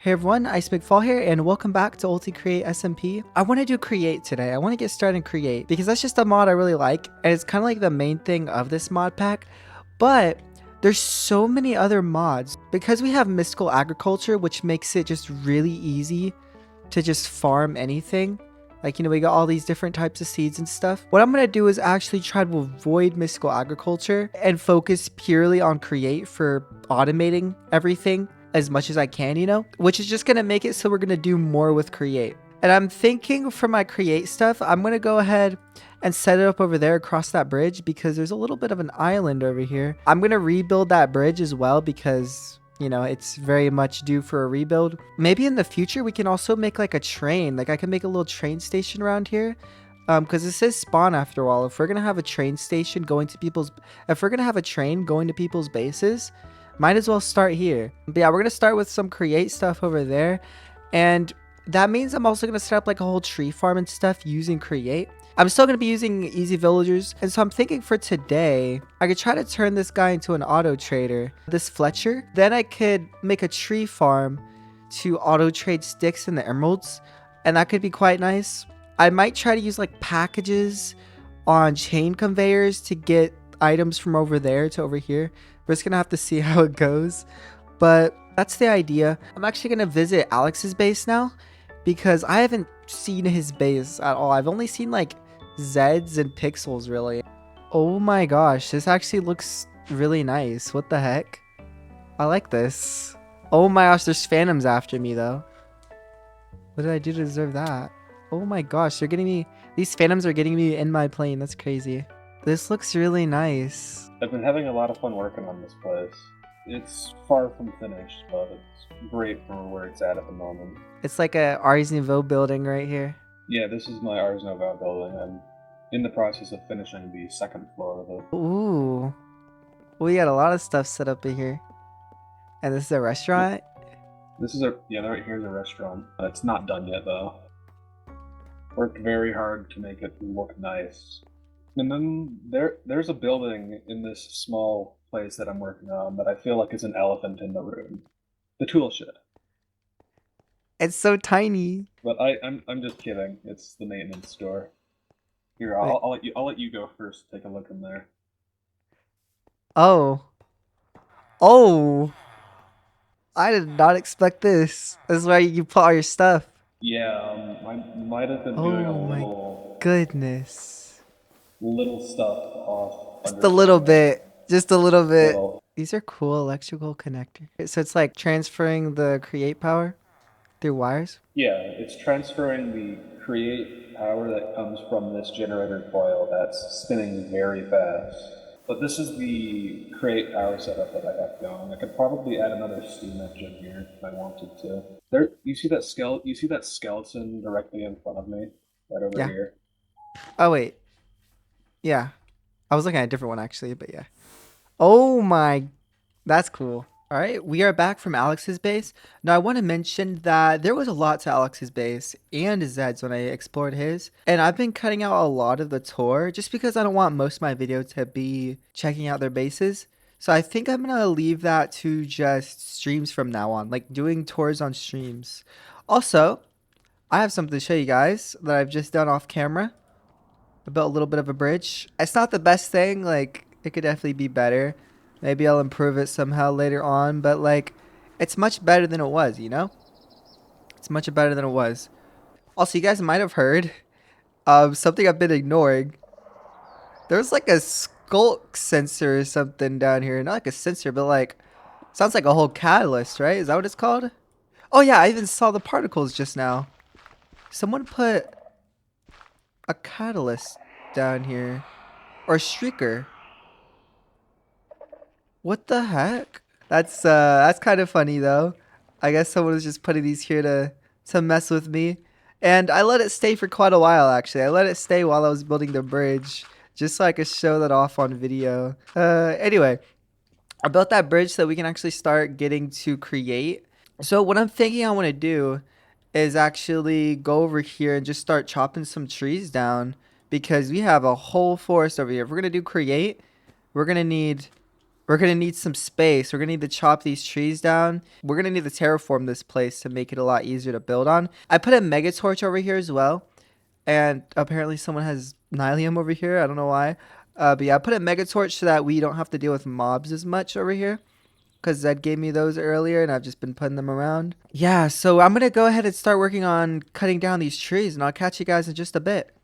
Hey everyone, Ice McFall here, and welcome back to UltiCreate SMP. I want to do Create today. I want to get started in Create because that's just a mod I really like, and it's kind of like the main thing of this mod pack. But there's so many other mods because we have mystical agriculture, which makes it just really easy to just farm anything. Like, we got all these different types of seeds and stuff. What I'm going to do is actually try to avoid mystical agriculture and focus purely on Create for automating everything as much as I can, which is just going to make it so we're going to do more with Create. And I'm thinking for my Create stuff, I'm going to go ahead and set it up over there across that bridge because there's a little bit of an island over here. I'm going to rebuild that bridge as well because it's very much due for a rebuild. Maybe in the future we can also make like a train. Like I can make a little train station around here. Because it says spawn after all. If we're gonna have a train station going to if we're gonna have a train going to people's bases, might as well start here. But yeah, we're gonna start with some Create stuff over there, and that means I'm also gonna set up like a whole tree farm and stuff using Create. I'm still going to be using easy villagers, and so I'm thinking for today, I could try to turn this guy into an auto trader, this Fletcher. Then I could make a tree farm to auto trade sticks and the emeralds, and that could be quite nice. I might try to use like packages on chain conveyors to get items from over there to over here. We're just going to have to see how it goes, but that's the idea. I'm actually going to visit Alex's base now because I haven't seen his base at all. I've only seen like Zeds and pixels really. Oh my gosh, this actually looks really nice. What the heck? I like this. Oh my gosh, there's phantoms after me though. What did I do to deserve that? Oh my gosh, they're getting me. These phantoms are getting me in my plane. That's crazy. This looks really nice. I've been having a lot of fun working on this place. It's far from finished, but it's great for where it's at the moment. It's like a Ars Nouveau building right here. Yeah, this is my Ars Nouveau building. I'm in the process of finishing the second floor of it. Ooh. We got a lot of stuff set up in here. And this is a restaurant? This is right here's a restaurant. It's not done yet though. Worked very hard to make it look nice. And then there's a building in this small place that I'm working on that I feel like is an elephant in the room. The tool shed. It's so tiny. But I'm just kidding. It's the maintenance store. Here, I'll let you go first. Take a look in there. Oh. Oh. I did not expect this. This is where you put all your stuff. Yeah, I might have been doing a little goodness. Little stuff off. Just a little bit. Just a little bit. These are cool electrical connectors. So it's like transferring the Create power through wires? Yeah, it's transferring the Create power that comes from this generator coil that's spinning very fast. But this is the Create power setup that I have going. I could probably add another steam engine here if I wanted to. There, you see that skeleton directly in front of me, right over here. Oh wait, yeah, I was looking at a different one actually, but yeah. Oh my, that's cool. All right, we are back from Alex's base. Now I want to mention that there was a lot to Alex's base and Zed's when I explored his. And I've been cutting out a lot of the tour just because I don't want most of my video to be checking out their bases. So I think I'm going to leave that to just streams from now on, like doing tours on streams. Also, I have something to show you guys that I've just done off camera. I built a little bit of a bridge. It's not the best thing, like it could definitely be better. Maybe I'll improve it somehow later on, but like, it's much better than it was, It's much better than it was. Also, you guys might have heard something I've been ignoring. There's like a skulk sensor or something down here. Not like a sensor, but like, sounds like a whole catalyst, right? Is that what it's called? Oh yeah, I even saw the particles just now. Someone put a catalyst down here. Or a streaker. What the heck? That's kind of funny though. I guess someone was just putting these here to mess with me. And I let it stay for quite a while actually. I let it stay while I was building the bridge. Just so I could show that off on video. Anyway. I built that bridge so that we can actually start getting to Create. So what I'm thinking I want to do is actually go over here and just start chopping some trees down. Because we have a whole forest over here. If we're going to do Create, we're going to need We're gonna need some space. We're gonna need to chop these trees down. We're gonna need to terraform this place to make it a lot easier to build on. I put a mega torch over here as well. And apparently someone has Nylium over here. I don't know why. But yeah, I put a mega torch so that we don't have to deal with mobs as much over here. Because Zed gave me those earlier and I've just been putting them around. Yeah, so I'm going to go ahead and start working on cutting down these trees. And I'll catch you guys in just a bit.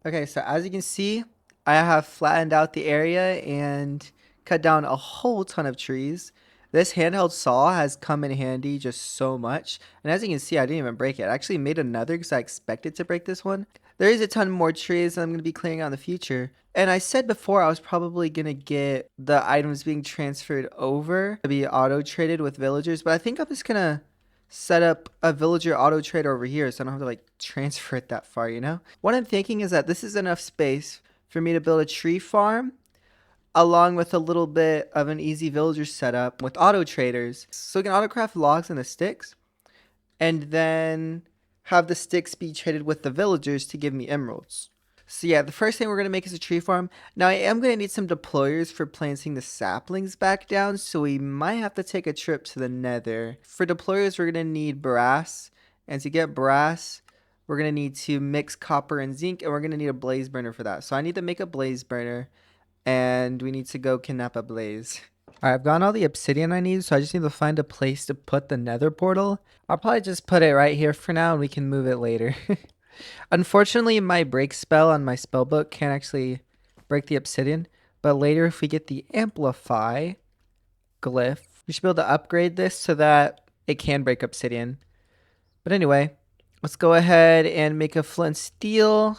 Okay, so as you can see, I have flattened out the area and cut down a whole ton of trees. This handheld saw has come in handy just so much. And as you can see, I didn't even break it. I actually made another because I expected to break this one. There is a ton more trees that I'm going to be clearing out in the future. And I said before I was probably going to get the items being transferred over to be auto-traded with villagers. But I think I'm just going to set up a villager auto trader over here so I don't have to like transfer it that far, you know? What I'm thinking is that this is enough space for me to build a tree farm along with a little bit of an easy villager setup with auto traders. So we can auto craft logs and the sticks and then have the sticks be traded with the villagers to give me emeralds. So yeah, the first thing we're going to make is a tree farm. Now I am going to need some deployers for planting the saplings back down, so we might have to take a trip to the nether. For deployers, we're going to need brass, and to get brass, we're going to need to mix copper and zinc, and we're going to need a blaze burner for that. So I need to make a blaze burner, and we need to go kidnap a blaze. Alright, I've gotten all the obsidian I need, so I just need to find a place to put the nether portal. I'll probably just put it right here for now, and we can move it later. Unfortunately, my break spell on my spellbook can't actually break the obsidian, but later if we get the amplify glyph, we should be able to upgrade this so that it can break obsidian. But anyway, let's go ahead and make a flint steel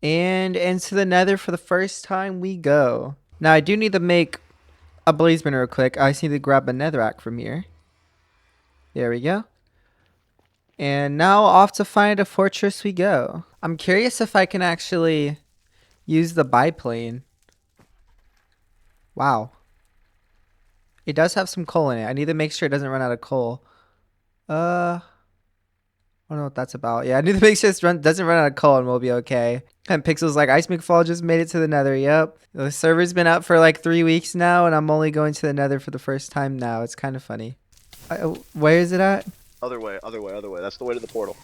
and into the nether for the first time we go. Now I do need to make a blaze burner real quick. I just need to grab a netherrack from here. There we go. And now off to find a fortress we go. I'm curious if I can actually use the biplane. Wow. It does have some coal in it. I need to make sure it doesn't run out of coal. I don't know what that's about. Yeah, I need to make sure it doesn't run out of coal and we'll be okay. And Pixel's like, Ice McFall just made it to the nether. Yep. The server's been up for like 3 weeks now and I'm only going to the nether for the first time now. It's kind of funny. Where is it at? Other way, other way, other way. That's the way to the portal.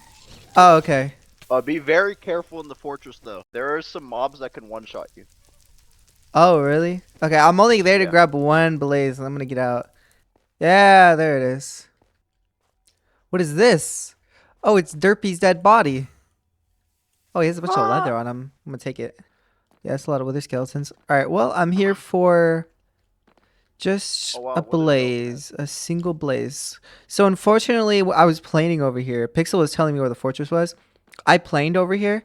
Oh, okay. Be very careful in the fortress, though. There are some mobs that can one-shot you. Oh, really? Okay, I'm only there to grab one blaze and I'm gonna get out. Yeah, there it is. What is this? Oh, it's Derpy's dead body. Oh, he has a bunch of leather on him. I'm gonna take it. Yeah, that's a lot of wither skeletons. Alright, well, I'm here for just a blaze. A single blaze. So, unfortunately, I was planing over here. Pixel was telling me where the fortress was. I planed over here.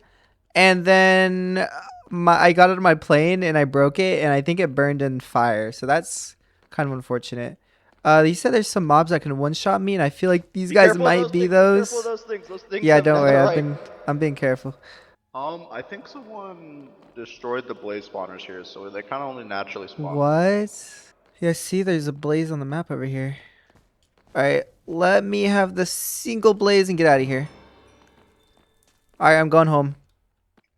And then I got out of my plane and I broke it. And I think it burned in fire. So, that's kind of unfortunate. You said there's some mobs that can one-shot me. And I feel like these guys might be those. Be careful of those things. Those things Yeah, don't worry. I'm being careful. I think someone destroyed the blaze spawners here. So they kind of only naturally spawn. What? Yeah, see, there's a blaze on the map over here. Alright, let me have the single blaze and get out of here. Alright, I'm going home.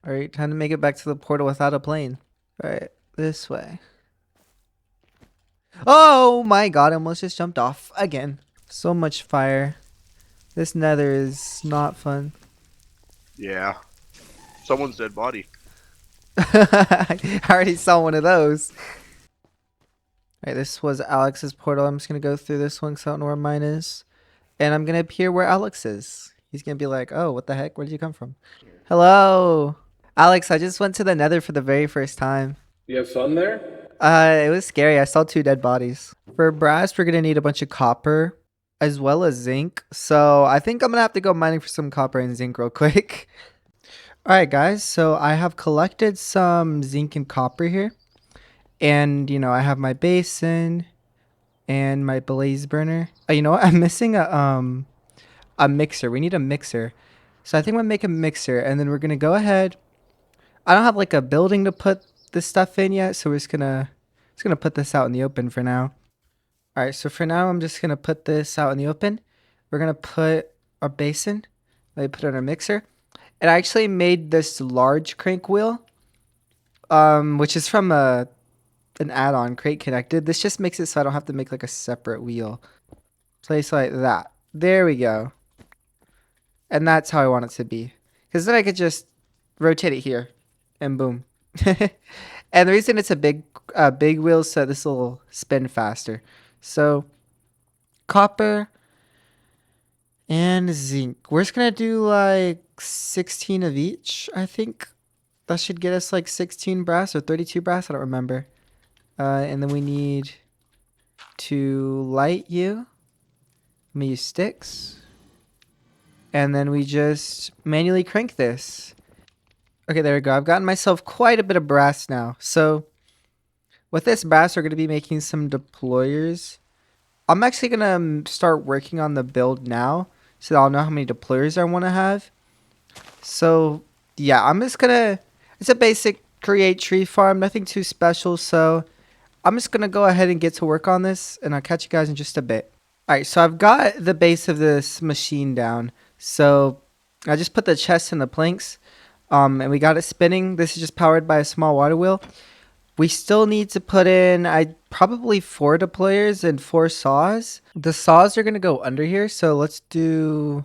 Alright, time to make it back to the portal without a plane. Alright, this way. Oh my god, I almost just jumped off again. So much fire. This nether is not fun. Yeah. Someone's dead body. I already saw one of those. Alright, this was Alex's portal. I'm just going to go through this one because I don't know where mine is. And I'm going to appear where Alex is. He's going to be like, oh, what the heck? Where did you come from? Hello. Alex, I just went to the nether for the very first time. You have fun there? It was scary. I saw 2 dead bodies. For brass, we're going to need a bunch of copper as well as zinc. So I think I'm going to have to go mining for some copper and zinc real quick. Alright, guys. So I have collected some zinc and copper here. And, you know, I have my basin and my blaze burner. Oh, you know what? I'm missing a mixer. We need a mixer. So I think I'm going to make a mixer. And then we're going to go ahead. I don't have like a building to put this stuff in yet. So we're just going to put this out in the open for now. All right. So for now, I'm just going to put this out in the open. We're going to put our basin. Let me put it in our mixer. And I actually made this large crank wheel, which is from a an add-on crate connected. This just makes it so I don't have to make like a separate wheel. Place like that. There we go. And that's how I want it to be. Because then I could just rotate it here. And boom. And the reason it's a big wheel so this will spin faster. So copper and zinc. We're just going to do like 16 of each, I think. That should get us like 16 brass or 32 brass. I don't remember. And then we need to light you. I'm going to use sticks. And then we just manually crank this. Okay, there we go. I've gotten myself quite a bit of brass now. So with this brass, we're going to be making some deployers. I'm actually going to start working on the build now so that I'll know how many deployers I want to have. So yeah, I'm just going to... It's a basic create tree farm, nothing too special. So I'm just going to go ahead and get to work on this, and I'll catch you guys in just a bit. All right, so I've got the base of this machine down. So I just put the chest in the planks, and we got it spinning. This is just powered by a small water wheel. We still need to put in probably 4 deployers and 4 saws. The saws are going to go under here, so let's do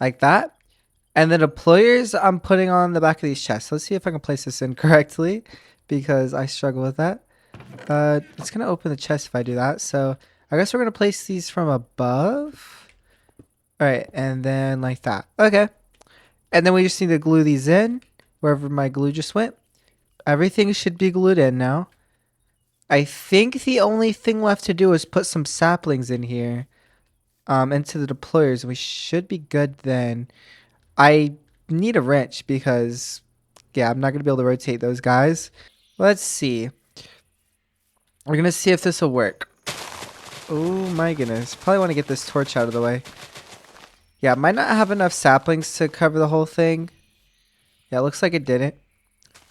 like that. And the deployers I'm putting on the back of these chests. Let's see if I can place this in correctly because I struggle with that. It's going to open the chest if I do that. So I guess we're going to place these from above. All right, and then like that. Okay. And then we just need to glue these in wherever my glue just went. Everything should be glued in now. I think the only thing left to do is put some saplings in here into the deployers. We should be good then. I need a wrench because, yeah, I'm not going to be able to rotate those guys. Let's see. We're going to see if this will work. Oh my goodness. Probably want to get this torch out of the way. Yeah, might not have enough saplings to cover the whole thing. Yeah, it looks like it didn't.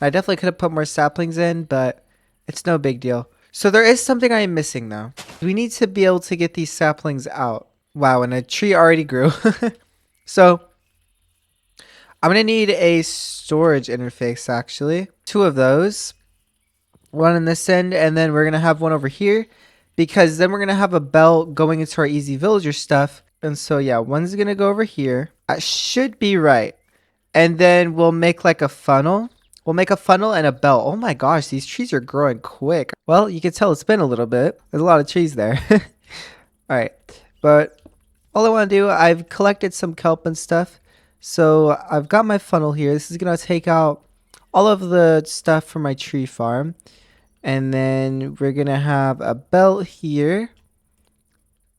I definitely could have put more saplings in, but it's no big deal. So there is something I am missing though. We need to be able to get these saplings out. Wow, and a tree already grew. So I'm going to need a storage interface actually. 2 of those. One on this end, and then we're going to have one over here. Because then we're going to have a belt going into our easy villager stuff. And so yeah, one's going to go over here. That should be right. And then we'll make like a funnel. We'll make a funnel and a belt. Oh my gosh, these trees are growing quick. Well, you can tell it's been a little bit. There's a lot of trees there. All right. But all I want to do, I've collected some kelp and stuff. So I've got my funnel here. This is going to take out all of the stuff from my tree farm. And then we're going to have a belt here.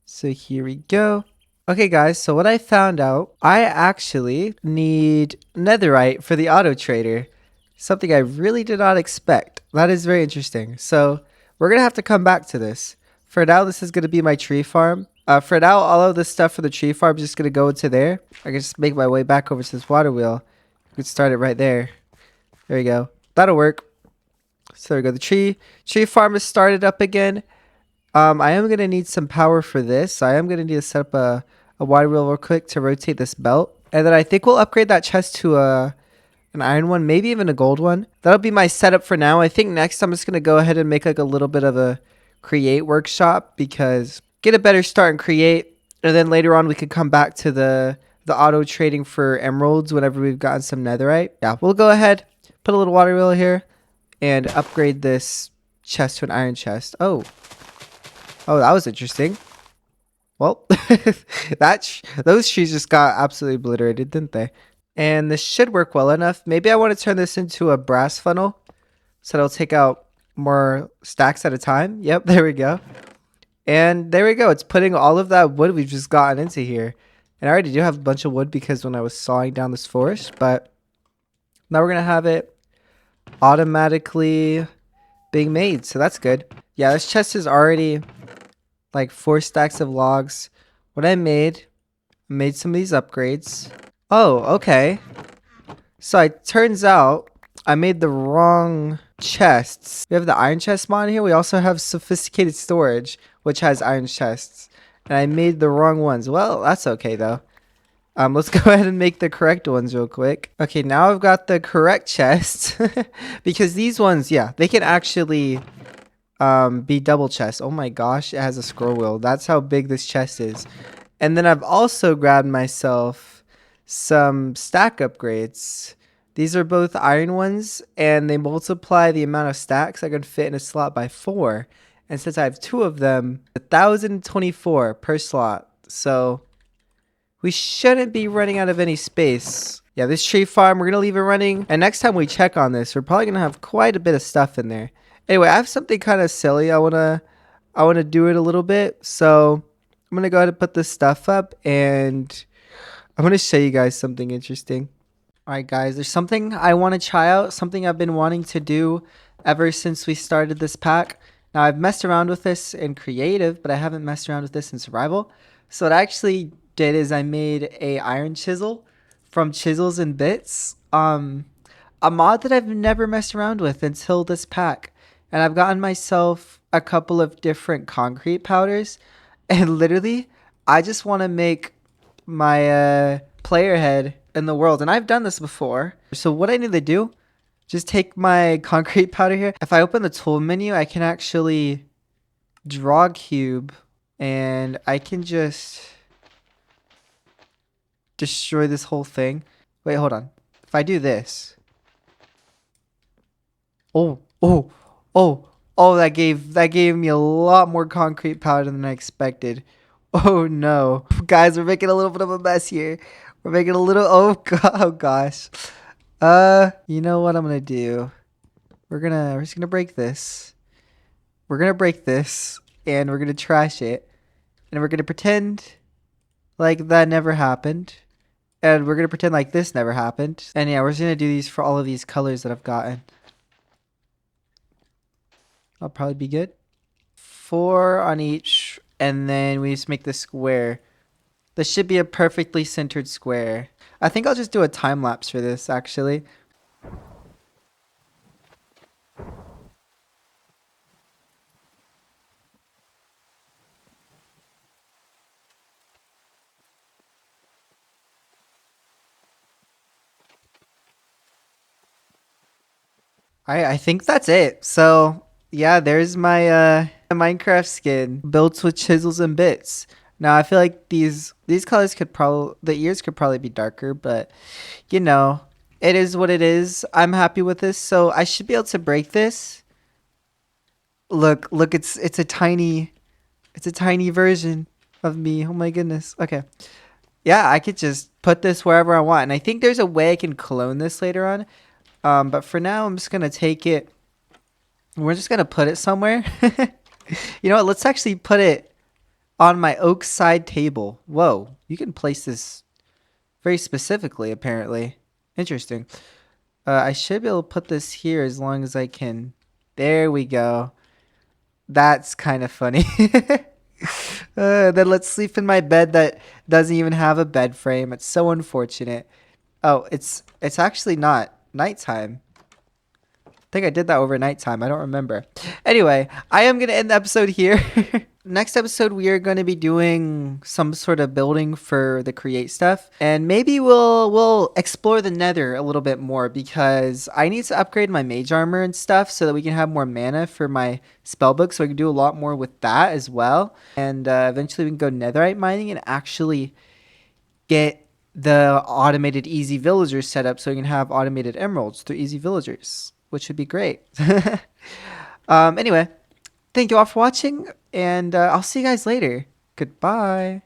So here we go. Okay guys, so what I found out, I actually need netherite for the auto trader. Something I really did not expect. That is very interesting. So we're going to have to come back to this. For now, this is going to be my tree farm. For now, all of the stuff for the tree farm is just going to go into there. I can just make my way back over to this water wheel. We can start it right there. There we go. That'll work. So there we go. The tree farm is started up again. I am going to need some power for this. So I am going to need to set up a water wheel real quick to rotate this belt. And then I think we'll upgrade that chest to an iron one, maybe even a gold one. That'll be my setup for now. I think next I'm just going to go ahead and make like a little bit of a create workshop because get a better start and create. And then later on we could come back to the auto trading for emeralds whenever we've gotten some netherite. Yeah, we'll go ahead, put a little water wheel here and upgrade this chest to an iron chest. Oh, that was interesting. Well, those trees just got absolutely obliterated, didn't they? And this should work well enough. Maybe I want to turn this into a brass funnel so it'll take out more stacks at a time. Yep, there we go. And there we go. It's putting all of that wood we've just gotten into here. And I already do have a bunch of wood because when I was sawing down this forest, but now we're going to have it automatically being made. So that's good. Yeah, this chest is already like 4 stacks of logs. What I made some of these upgrades. Oh, okay. So it turns out I made the wrong chests. We have the iron chest mod here. We also have sophisticated storage, which has iron chests. And I made the wrong ones. Well, that's okay though. Let's go ahead and make the correct ones real quick. Okay, now I've got the correct chests. Because these ones, yeah, they can actually be double chest. Oh my gosh, it has a scroll wheel. That's how big this chest is. And then I've also grabbed myself some stack upgrades. These are both iron ones, and they multiply the amount of stacks I can fit in a slot by 4. And since I have 2 of them, 1,024 per slot. So we shouldn't be running out of any space. Yeah, this tree farm, we're going to leave it running. And next time we check on this, we're probably going to have quite a bit of stuff in there. Anyway, I have something kind of silly. I want to do it a little bit. So I'm going to go ahead and put this stuff up, and I'm going to show you guys something interesting. All right, guys, there's something I want to try out, something I've been wanting to do ever since we started this pack. Now, I've messed around with this in creative, but I haven't messed around with this in survival. So what I actually did is I made a iron chisel from chisels and bits. A mod that I've never messed around with until this pack. And I've gotten myself a couple of different concrete powders. And literally, I just want to make my player head in the world. And I've done this before. So what I need to do, just take my concrete powder here. If I open the tool menu, I can actually draw a cube. And I can just destroy this whole thing. Wait, hold on. If I do this. Oh, that gave me a lot more concrete powder than I expected. Oh no. Guys, we're making a little bit of a mess here. We're making a little oh gosh. You know what I'm gonna do? We're just gonna break this. We're gonna break this and we're gonna trash it. And we're gonna pretend like that never happened. And we're gonna pretend like this never happened. And yeah, we're just gonna do these for all of these colors that I've gotten. That'll probably be good. 4 on each, and then we just make the square. This should be a perfectly centered square. I think I'll just do a time lapse for this, actually. I think that's it. So yeah, there's my Minecraft skin built with chisels and bits. Now I feel like these colors could probably, the ears could probably be darker, but you know, it is what it is. I'm happy with this, so I should be able to break this. Look, it's a tiny version of me. Oh my goodness. Okay. Yeah, I could just put this wherever I want. And I think there's a way I can clone this later on. But for now, I'm just going to take it. We're just going to put it somewhere. You know what? Let's actually put it on my oak side table. Whoa. You can place this very specifically, apparently. Interesting. I should be able to put this here as long as I can. There we go. That's kind of funny. Then let's sleep in my bed that doesn't even have a bed frame. It's so unfortunate. Oh, it's actually not nighttime. I think I did that over nighttime. I don't remember. Anyway, I am going to end the episode here. Next episode, we are going to be doing some sort of building for the create stuff. And maybe we'll explore the nether a little bit more because I need to upgrade my mage armor and stuff so that we can have more mana for my spell book. So I can do a lot more with that as well. And eventually we can go netherite mining and actually get the automated easy villagers set up so we can have automated emeralds through easy villagers, which would be great. Anyway, thank you all for watching, and I'll see you guys later. Goodbye.